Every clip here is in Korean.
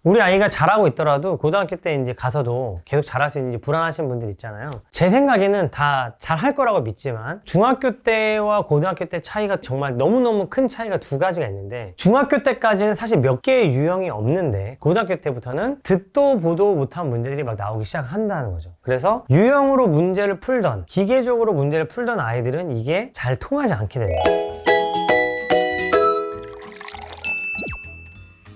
우리 아이가 잘하고 있더라도 고등학교 때 이제 가서도 계속 잘할 수 있는지 불안하신 분들 있잖아요. 제 생각에는 다 잘할 거라고 믿지만 중학교 때와 고등학교 때 차이가 정말 너무너무 큰 차이가 두 가지가 있는데, 중학교 때까지는 사실 몇 개의 유형이 없는데 고등학교 때부터는 듣도 보도 못한 문제들이 막 나오기 시작한다는 거죠. 그래서 유형으로 문제를 풀던, 기계적으로 문제를 풀던 아이들은 이게 잘 통하지 않게 됩니다.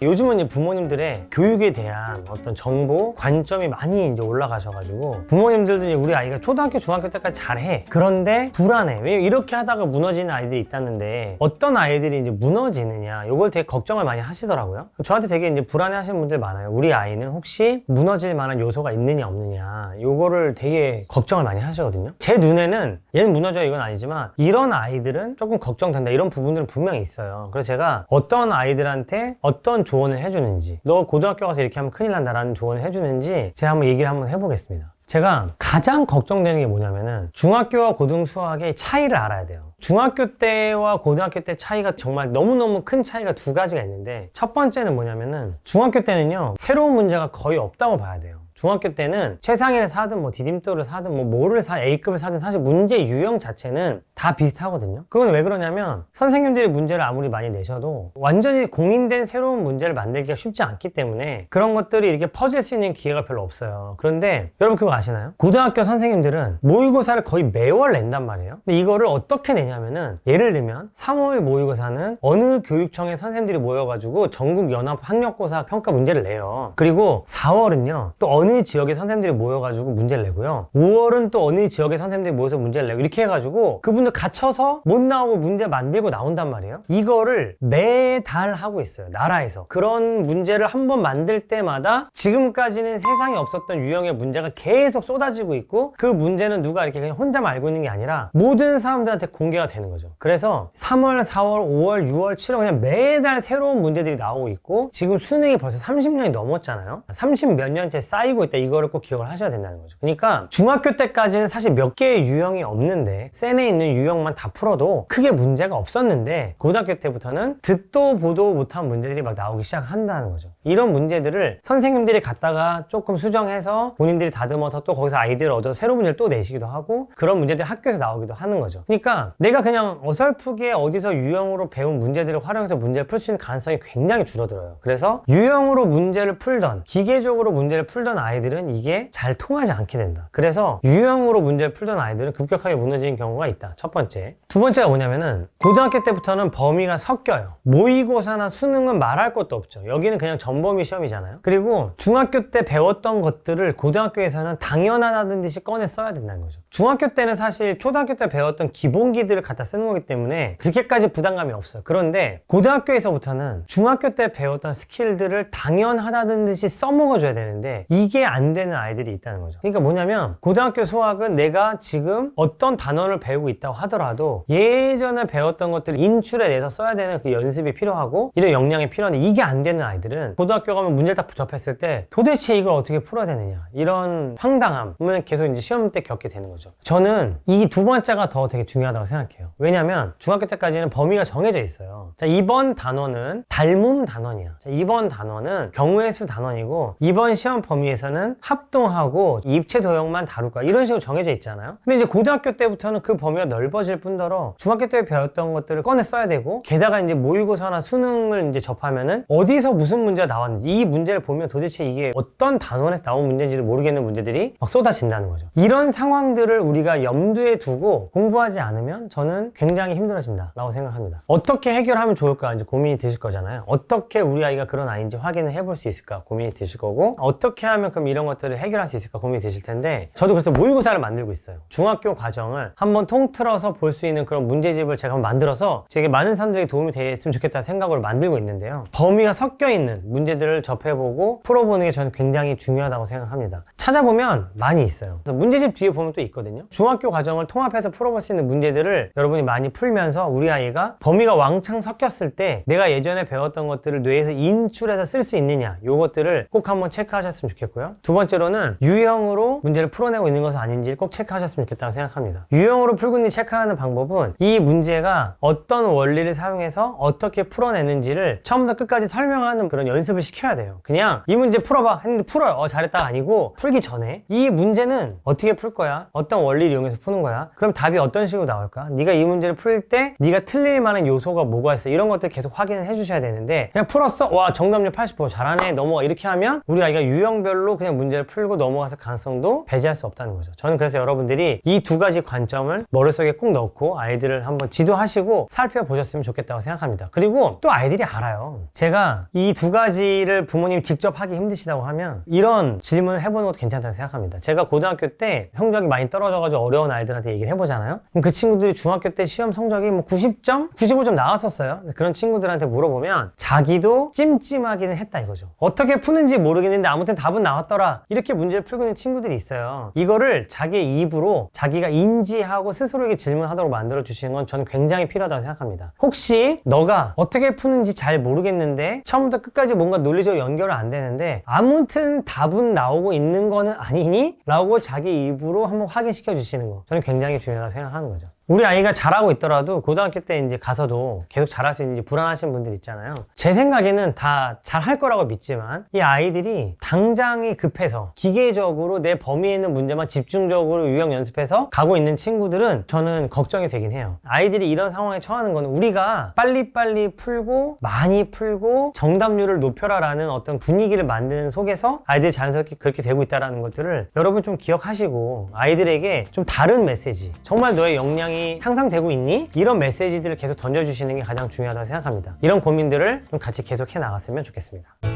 요즘은 이제 부모님들의 교육에 대한 어떤 정보, 관점이 많이 이제 올라가셔가지고 부모님들도 이제 우리 아이가 초등학교, 중학교 때까지 잘해. 그런데 불안해. 왜냐면 이렇게 하다가 무너지는 아이들이 있다는데 어떤 아이들이 이제 무너지느냐, 요걸 되게 걱정을 많이 하시더라고요. 저한테 되게 이제 불안해 하시는 분들 많아요. 우리 아이는 혹시 무너질 만한 요소가 있느냐 없느냐, 요거를 되게 걱정을 많이 하시거든요. 제 눈에는 얘는 무너져요 이건 아니지만 이런 아이들은 조금 걱정된다, 이런 부분들은 분명히 있어요. 그래서 제가 어떤 아이들한테 어떤 조언을 해주는지, 너 고등학교 가서 이렇게 하면 큰일 난다라는 조언을 해주는지 제가 한번 얘기를 한번 해보겠습니다. 제가 가장 걱정되는 게 뭐냐면은 중학교와 고등 수학의 차이를 알아야 돼요. 중학교 때와 고등학교 때 차이가 정말 너무너무 큰 차이가 두 가지가 있는데, 첫 번째는 뭐냐면은 중학교 때는요 새로운 문제가 거의 없다고 봐야 돼요. 중학교 때는 최상위를 사든 뭐 디딤돌을 사든 뭐 뭐를 A급을 사든 사실 문제 유형 자체는 다 비슷하거든요. 그건 왜 그러냐면 선생님들이 문제를 아무리 많이 내셔도 완전히 공인된 새로운 문제를 만들기가 쉽지 않기 때문에 그런 것들이 이렇게 퍼질 수 있는 기회가 별로 없어요. 그런데 여러분 그거 아시나요? 고등학교 선생님들은 모의고사를 거의 매월 낸단 말이에요. 근데 이거를 어떻게 내냐면은, 예를 들면 3월 모의고사는 어느 교육청의 선생님들이 모여가지고 전국 연합 학력고사 평가 문제를 내요. 그리고 4월은요 또 어느 지역의 선생님들이 모여가지고 문제를 내고요, 5월은 또 어느 지역의 선생님들이 모여서 문제를 내고, 이렇게 해가지고 그분들 갇혀서 못 나오고 문제 만들고 나온단 말이에요. 이거를 매달 하고 있어요, 나라에서. 그런 문제를 한번 만들 때마다 지금까지는 세상에 없었던 유형의 문제가 계속 쏟아지고 있고, 그 문제는 누가 이렇게 그냥 혼자만 알고 있는 게 아니라 모든 사람들한테 공개가 되는 거죠. 그래서 3월, 4월, 5월, 6월, 7월 그냥 매달 새로운 문제들이 나오고 있고, 지금 수능이 벌써 30년이 넘었잖아요. 30 몇 년째 쌓이고 있다, 이거를 꼭 기억을 하셔야 된다는 거죠. 그러니까 중학교 때까지는 사실 몇 개의 유형이 없는데 센에 있는 유형만 다 풀어도 크게 문제가 없었는데, 고등학교 때부터는 듣도 보도 못한 문제들이 막 나오기 시작한다는 거죠. 이런 문제들을 선생님들이 갖다가 조금 수정해서 본인들이 다듬어서 또 거기서 아이디어를 얻어서 새로운 문제를 또 내시기도 하고, 그런 문제들이 학교에서 나오기도 하는 거죠. 그러니까 내가 그냥 어설프게 어디서 유형으로 배운 문제들을 활용해서 문제를 풀 수 있는 가능성이 굉장히 줄어들어요. 그래서 유형으로 문제를 풀던, 기계적으로 문제를 풀던 아이들은 이게 잘 통하지 않게 된다. 그래서 유형으로 문제를 풀던 아이들은 급격하게 무너지는 경우가 있다. 첫 번째. 두 번째가 뭐냐면은 고등학교 때부터는 범위가 섞여요. 모의고사나 수능은 말할 것도 없죠. 여기는 그냥 전범위 시험이잖아요. 그리고 중학교 때 배웠던 것들을 고등학교에서는 당연하다는 듯이 꺼내 써야 된다는 거죠. 중학교 때는 사실 초등학교 때 배웠던 기본기들을 갖다 쓰는 거기 때문에 그렇게까지 부담감이 없어요. 그런데 고등학교에서부터는 중학교 때 배웠던 스킬들을 당연하다는 듯이 써먹어줘야 되는데 이게 안 되는 아이들이 있다는 거죠. 그러니까 뭐냐면 고등학교 수학은 내가 지금 어떤 단원을 배우고 있다고 하더라도 예전에 배웠던 것들을 인출해 내서 써야 되는 그 연습이 필요하고 이런 역량이 필요한데, 이게 안 되는 아이들은 고등학교 가면 문제를 딱 접했을 때 도대체 이걸 어떻게 풀어야 되느냐, 이런 황당함을 계속 이제 시험 때 겪게 되는 거죠. 저는 이 두 번째가 더 되게 중요하다고 생각해요. 왜냐면 중학교 때까지는 범위가 정해져 있어요. 자, 이번 단원은 닮음 단원이야. 자, 이번 단원은 경우의 수 단원이고 이번 시험 범위에서는 합동하고 입체 도형만 다룰 거야, 이런 식으로 정해져 있잖아요. 근데 이제 고등학교 때부터는 그 범위가 넓어질 뿐더러 중학교 때 배웠던 것들을 꺼내 써야 되고, 게다가 이제 모의고사나 수능을 이제 접하면은 어디서 무슨 문제가 나왔는지, 이 문제를 보면 도대체 이게 어떤 단원에서 나온 문제인지도 모르겠는 문제들이 막 쏟아진다는 거죠. 이런 상황들을 우리가 염두에 두고 공부하지 않으면 저는 굉장히 힘들어진다 라고 생각합니다. 어떻게 해결하면 좋을까 이제 고민이 드실 거잖아요. 어떻게 우리 아이가 그런 아이인지 확인을 해볼 수 있을까 고민이 드실 거고, 어떻게 하면 그럼 이런 것들을 해결할 수 있을까 고민이 드실 텐데, 저도 그래서 모의고사를 만들고 있어요. 중학교 과정을 한번 통틀어서 볼 수 있는 그런 문제집을 제가 한번 만들어서 되게 많은 사람들에게 도움이 됐으면 좋겠다는 생각으로 만들고 있는데요. 범위가 섞여 있는 문제들을 접해보고 풀어보는 게 저는 굉장히 중요하다고 생각합니다. 찾아보면 많이 있어요. 그래서 문제집 뒤에 보면 또 있거든요. 중학교 과정을 통합해서 풀어볼 수 있는 문제들을 여러분이 많이 풀면서 우리 아이가 범위가 왕창 섞였을 때 내가 예전에 배웠던 것들을 뇌에서 인출해서 쓸 수 있느냐, 요것들을 꼭 한번 체크하셨으면 좋겠고요. 있고요. 두 번째로는 유형으로 문제를 풀어내고 있는 것은 아닌지 꼭 체크하셨으면 좋겠다고 생각합니다. 유형으로 풀고 있는지 체크하는 방법은 이 문제가 어떤 원리를 사용해서 어떻게 풀어내는지를 처음부터 끝까지 설명하는 그런 연습을 시켜야 돼요. 그냥 이 문제 풀어봐 했는데 풀어요. 잘했다 아니고, 풀기 전에 이 문제는 어떻게 풀 거야? 어떤 원리를 이용해서 푸는 거야? 그럼 답이 어떤 식으로 나올까? 네가 이 문제를 풀 때 네가 틀릴 만한 요소가 뭐가 있어? 이런 것들 계속 확인을 해주셔야 되는데, 그냥 풀었어? 와, 정답률 80% 잘하네, 넘어가, 이렇게 하면 우리 아이가 유형별로 그냥 문제를 풀고 넘어갔을 가능성도 배제할 수 없다는 거죠. 저는 그래서 여러분들이 이 두 가지 관점을 머릿속에 꼭 넣고 아이들을 한번 지도하시고 살펴보셨으면 좋겠다고 생각합니다. 그리고 또 아이들이 알아요. 제가 이 두 가지를 부모님이 직접 하기 힘드시다고 하면 이런 질문을 해보는 것도 괜찮다고 생각합니다. 제가 고등학교 때 성적이 많이 떨어져가지고 어려운 아이들한테 얘기를 해보잖아요. 그럼 그 친구들이 중학교 때 시험 성적이 뭐 90점? 95점 나왔었어요. 그런 친구들한테 물어보면 자기도 찜찜하기는 했다 이거죠. 어떻게 푸는지 모르겠는데 아무튼 답은 나왔더라, 이렇게 문제를 풀고 있는 친구들이 있어요. 이거를 자기의 입으로 자기가 인지하고 스스로에게 질문하도록 만들어 주시는 건 저는 굉장히 필요하다고 생각합니다. 혹시 너가 어떻게 푸는지 잘 모르겠는데 처음부터 끝까지 뭔가 논리적으로 연결은 안 되는데 아무튼 답은 나오고 있는 거는 아니니? 라고 자기 입으로 한번 확인시켜 주시는 거, 저는 굉장히 중요하다고 생각하는 거죠. 우리 아이가 잘하고 있더라도 고등학교 때 이제 가서도 계속 잘할 수 있는지 불안하신 분들 있잖아요. 제 생각에는 다 잘할 거라고 믿지만 이 아이들이 당장이 급해서 기계적으로 내 범위에 있는 문제만 집중적으로 유형 연습해서 가고 있는 친구들은 저는 걱정이 되긴 해요. 아이들이 이런 상황에 처하는 거는 우리가 빨리빨리 풀고 많이 풀고 정답률을 높여라라는 어떤 분위기를 만드는 속에서 아이들이 자연스럽게 그렇게 되고 있다는 것들을 여러분 좀 기억하시고, 아이들에게 좀 다른 메시지, 정말 너의 역량이 향상되고 있니? 이런 메시지들을 계속 던져주시는 게 가장 중요하다고 생각합니다. 이런 고민들을 좀 같이 계속해 나갔으면 좋겠습니다.